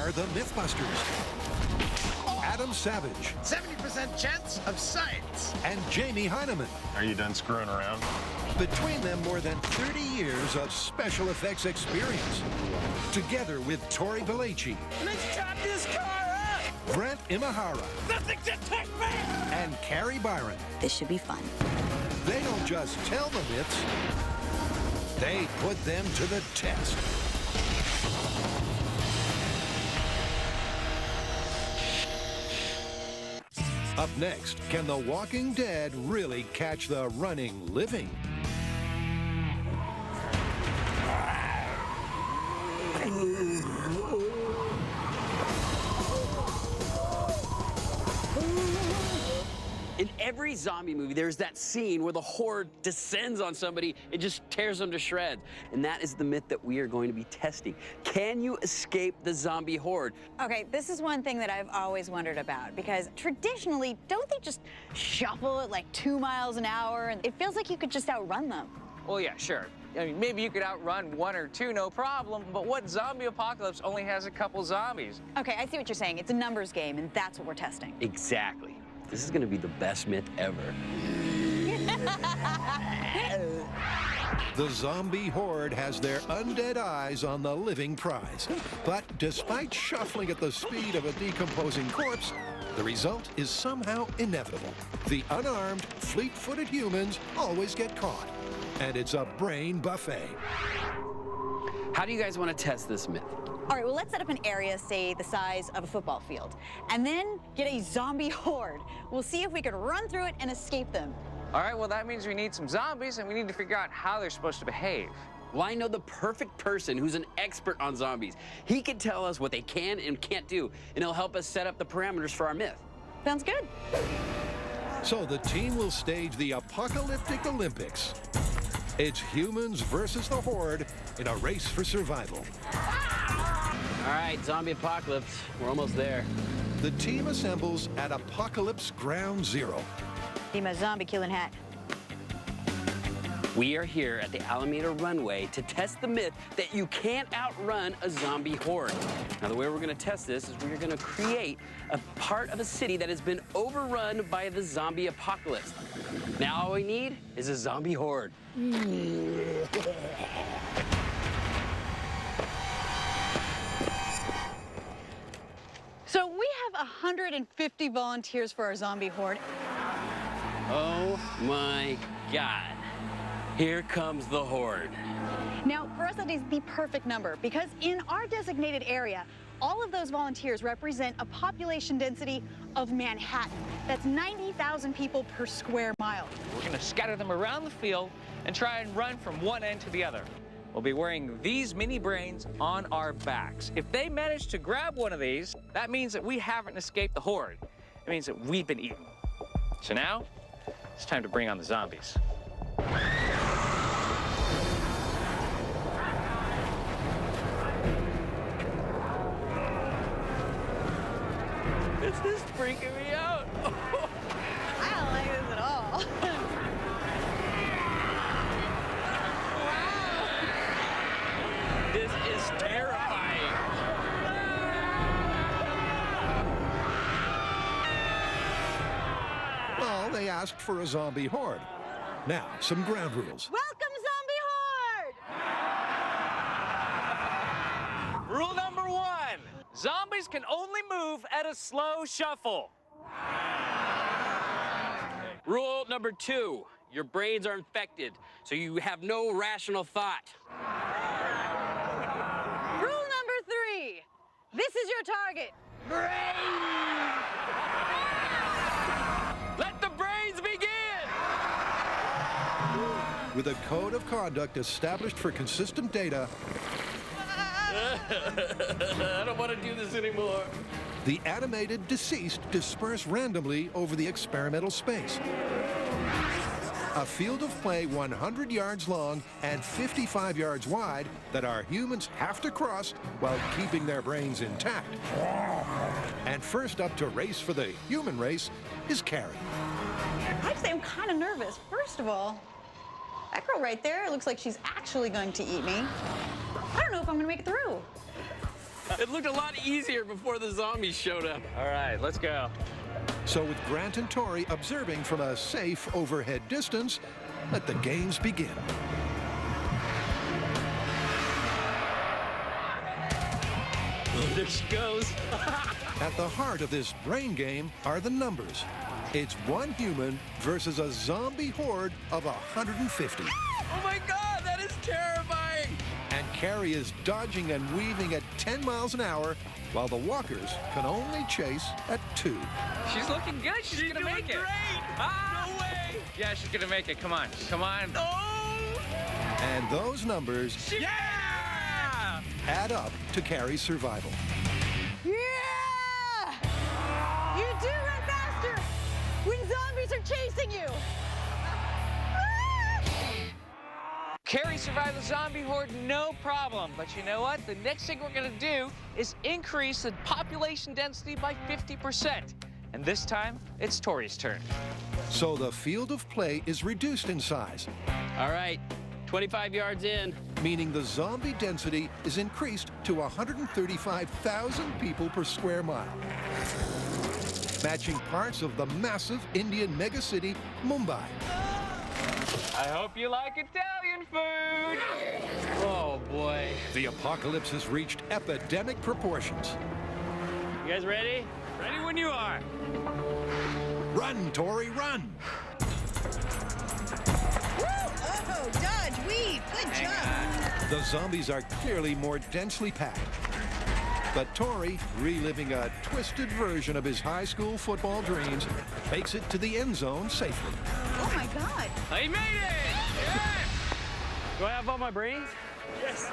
are the Mythbusters. Adam Savage. 70% chance of science. And Jamie Heineman. Are you done screwing around? Between them, more than 30 years of special effects experience. Together with Tori Belleci. Let's chop this car up! Brent Imahara. Nothing to take me! And Carrie Byron. This should be fun. They don't just tell the myths, they put them to the test. Up next, can the walking dead really catch the running living? In every zombie movie, there's that scene where the horde descends on somebody and just tears them to shreds. And that is the myth that we are going to be testing. Can you escape the zombie horde? Okay, this is one thing that I've always wondered about, because traditionally, don't they just shuffle at like 2 miles an hour? And it feels like you could just outrun them. Well, yeah, sure. I mean, maybe you could outrun 1 or 2, no problem, but what zombie apocalypse only has a couple zombies? Okay, I see what you're saying. It's a numbers game, and that's what we're testing. Exactly. This is going to be the best myth ever. The zombie horde has their undead eyes on the living prize. But despite shuffling at the speed of a decomposing corpse, the result is somehow inevitable. The unarmed, fleet-footed humans always get caught. And it's a brain buffet. How do you guys want to test this myth? All right, well, let's set up an area, say, the size of a football field, and then get a zombie horde. We'll see if we can run through it and escape them. All right, well, that means we need some zombies, and we need to figure out how they're supposed to behave. Well, I know the perfect person who's an expert on zombies. He can tell us what they can and can't do, and he'll help us set up the parameters for our myth. Sounds good. So the team will stage the apocalyptic Olympics. It's humans versus the horde in a race for survival. All right, zombie apocalypse. We're almost there. The team assembles at Apocalypse Ground Zero. Need my zombie killing hat. We are here at the Alameda runway to test the myth that you can't outrun a zombie horde. Now, the way we're going to test this is we're going to create a part of a city that has been overrun by the zombie apocalypse. Now, all we need is a zombie horde. So we have 150 volunteers for our zombie horde. Oh, my God. Here comes the horde. Now, for us, that is the perfect number, because in our designated area, all of those volunteers represent a population density of Manhattan. That's 90,000 people per square mile. We're going to scatter them around the field and try and run from one end to the other. We'll be wearing these mini brains on our backs. If they manage to grab one of these, that means that we haven't escaped the horde. It means that we've been eaten. So now, it's time to bring on the zombies. This is freaking me out. I don't like this at all. This is terrifying. Well, they asked for a zombie horde. Now, some ground rules. Welcome, zombie horde! Rule number 1, zombies can only move at a slow shuffle. Rule number 2, your brains are infected, so you have no rational thought. Rule number 3, this is your target. Let the brains begin! With a code of conduct established for consistent data, I don't want to do this anymore. the animated deceased disperse randomly over the experimental space. A field of play 100 yards long and 55 yards wide that our humans have to cross while keeping their brains intact. And first up to race for the human race is Carrie. I'd say I'm kind of nervous. First of all, that girl right there looks like she's actually going to eat me. I don't know if I'm going to make it through. It looked a lot easier before the zombies showed up. All right, let's go. So with Grant and Tori observing from a safe overhead distance, let the games begin. Oh, there she goes. At the heart of this brain game are the numbers. It's one human versus a zombie horde of 150. Oh my God, that is terrifying. And Carrie is dodging and weaving at 10 miles an hour, while the walkers can only chase at 2. She's looking good. She's gonna make it. Great. Ah! No way. Yeah, she's gonna make it. Come on, come on. Oh! And those numbers Yeah! add up to Carrie's survival. Yeah! You do run faster when zombies are chasing you. Carrie survived the zombie horde, no problem. But you know what? The next thing we're gonna do is increase the population density by 50%. And this time, it's Tori's turn. So the field of play is reduced in size, All right, 25 yards in. meaning the zombie density is increased to 135,000 people per square mile, matching parts of the massive Indian megacity, Mumbai. I hope you like Italian food. Oh boy. The apocalypse has reached epidemic proportions. You guys ready? Ready when you are. Run, Tori, run! Oh, dodge, weave, good job. The zombies are clearly more densely packed. But Tori, reliving a twisted version of his high school football dreams, makes it to the end zone safely. Oh my God. I made it! Yes! Do I have all my brains? Yes.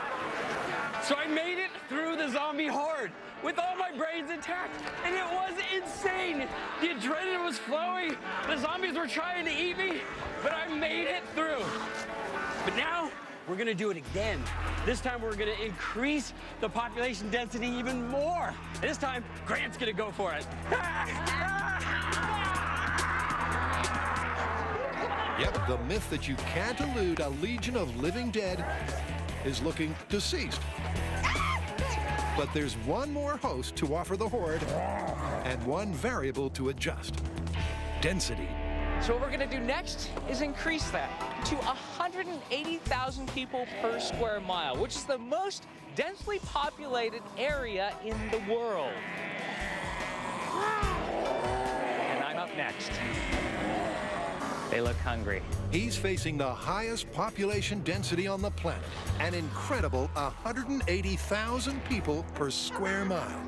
So I made it through the zombie horde with all my brains intact, and it was insane. The adrenaline was flowing. The zombies were trying to eat me, but I made it through. But now we're gonna do it again. This time we're gonna increase the population density even more. This time, Grant's gonna go for it. Yep, the myth that you can't elude a legion of living dead is looking deceased. But there's one more host to offer the horde and one variable to adjust: density. So what we're gonna do next is increase that to 180,000 people per square mile, which is the most densely populated area in the world. And I'm up next. They look hungry. He's facing the highest population density on the planet, an incredible 180,000 people per square mile.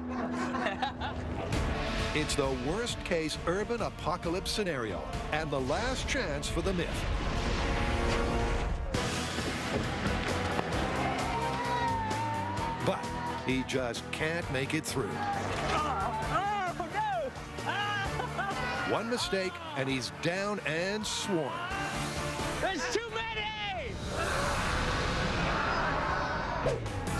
It's the worst-case urban apocalypse scenario, and the last chance for the myth. But he just can't make it through. One mistake, and he's down and swarmed. There's too many!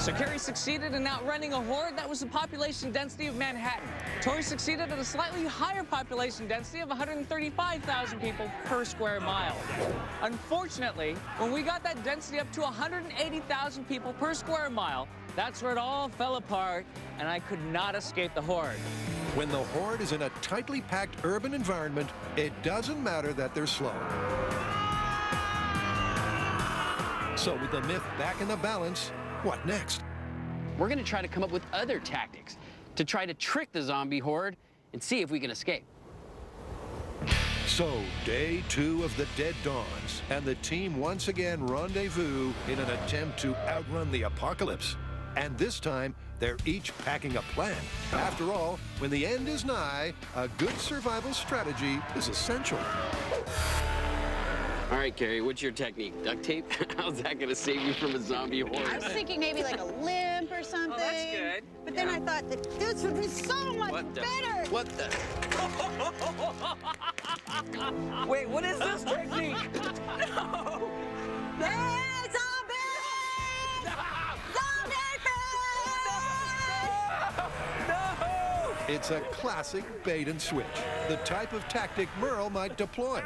So Carrie succeeded in outrunning a horde that was the population density of Manhattan. Tori succeeded at a slightly higher population density of 135,000 people per square mile. Unfortunately, when we got that density up to 180,000 people per square mile, that's where it all fell apart, and I could not escape the horde. When the horde is in a tightly packed urban environment, it doesn't matter that they're slow. So with the myth back in the balance, what next? We're gonna try to come up with other tactics to try to trick the zombie horde and see if we can escape. So, day 2 of the Dead Dawns, and the team once again rendezvous in an attempt to outrun the apocalypse. And this time, they're each packing a plan. After all, when the end is nigh, a good survival strategy is essential. All right, Carrie, what's your technique? Duct tape? How's that gonna save you from a zombie I horde? was thinking maybe like a limp or something. Oh, that's good. But then I thought that this would be so much What the? better. What the? Wait, what is this technique? No! Hey, zombie! Zombie! It's a classic bait and switch, the type of tactic Merle might deploy.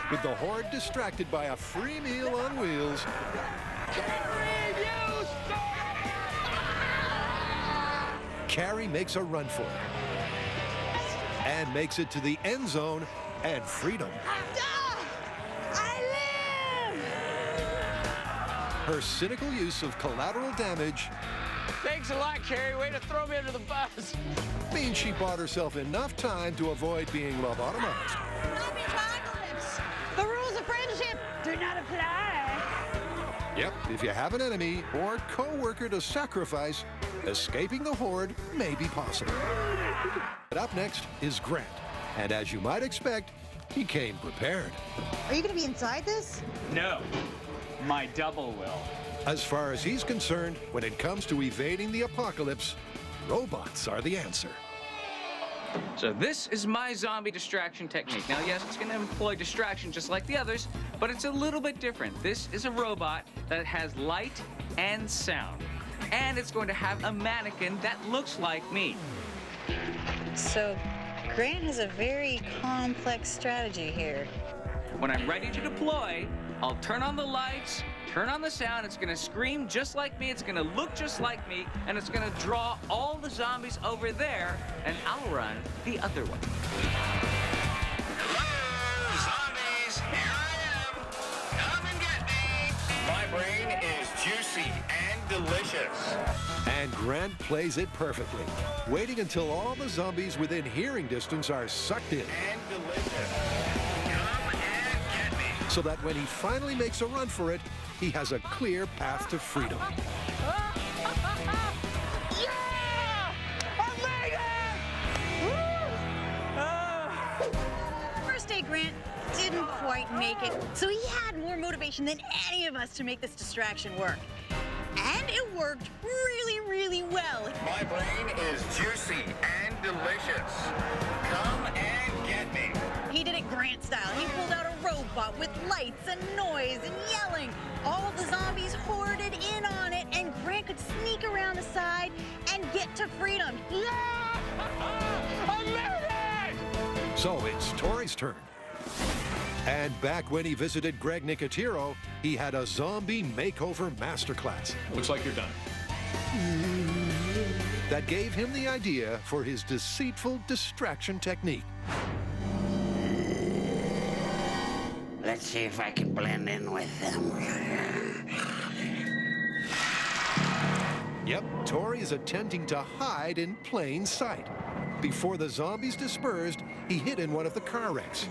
With the horde distracted by a free meal on wheels, Carrie makes a run for it and makes it to the end zone and freedom. I live! Her cynical use of collateral damage Thanks a lot, Carrie. Way to throw me under the bus. means she bought herself enough time to avoid being lobotomized. Zombie apocalypse! The rules of friendship do not apply. Yep, if you have an enemy or co-worker to sacrifice, escaping the horde may be possible. But up next is Grant, and as you might expect, he came prepared. Are you gonna be inside this? No, my double will. As far as he's concerned, when it comes to evading the apocalypse, robots are the answer. So this is my zombie distraction technique. Now, yes, it's going to employ distraction just like the others, but it's a little bit different. This is a robot that has light and sound, and it's going to have a mannequin that looks like me. So, Grant has a very complex strategy here. When I'm ready to deploy, I'll turn on the lights, turn on the sound, it's gonna scream just like me, it's gonna look just like me, and it's gonna draw all the zombies over there, and I'll run the other way. Hello, zombies! Here I am! Come and get me! My brain is juicy and delicious. And Grant plays it perfectly, waiting until all the zombies within hearing distance are sucked in, And delicious. Come and get me! so that when he finally makes a run for it, he has a clear path to freedom. First day, Grant didn't quite make it, so he had more motivation than any of us to make this distraction work. And it worked really, really well. My brain is juicy and delicious. Come and get me! He did it Grant style. He pulled out a robot with lights and noise and yelling. All the zombies hoarded in on it, and Grant could sneak around the side and get to freedom. Yeah! I made it! So it's Tori's turn. And back when he visited Greg Nicotero, he had a zombie makeover masterclass Looks like you're done. that gave him the idea for his deceitful distraction technique. Let's see if I can blend in with them. Yep, Tori is attempting to hide in plain sight. Before the zombies dispersed, he hid in one of the car wrecks.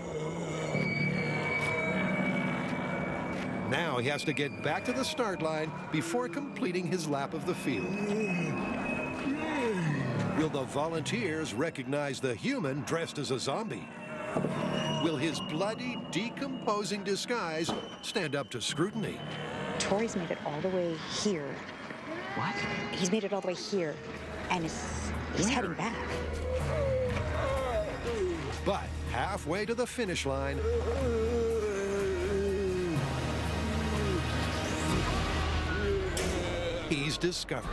Now he has to get back to the start line before completing his lap of the field. Will the volunteers recognize the human dressed as a zombie? Will his bloody, decomposing disguise stand up to scrutiny? Tori's made it all the way here. What? He's made it all the way here, and he's heading back. But halfway to the finish line, he's discovered.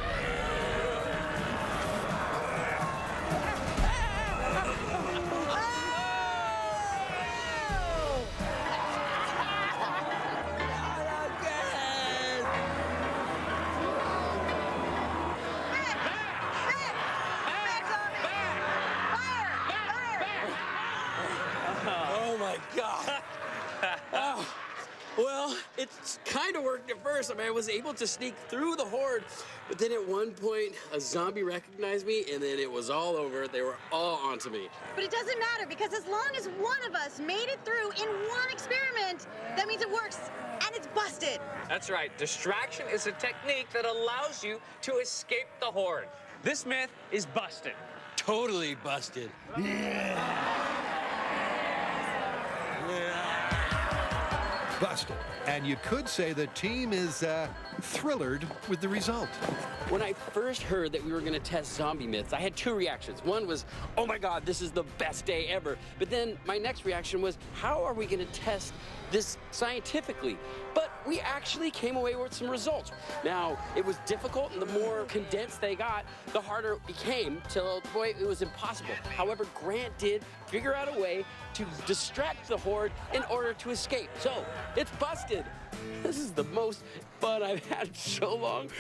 Oh my God. Oh. Well, it's kind of worked at first. I mean, I was able to sneak through the horde, but then at one point, a zombie recognized me, and then it was all over. They were all onto me. But it doesn't matter, because as long as one of us made it through in one experiment, that means it works, and it's busted. That's right. Distraction is a technique that allows you to escape the horde. This myth is busted. Totally busted. Busted. And you could say the team is thrillered with the result. When I first heard that we were gonna test zombie myths, I had two reactions. One was, oh my God, this is the best day ever. But then my next reaction was, how are we gonna test this scientifically? But we actually came away with some results. Now, it was difficult, and the more condensed they got, the harder it became, till, boy, it was impossible. However, Grant did figure out a way to distract the horde in order to escape. So, it's busted. This is the most fun I've had in so long.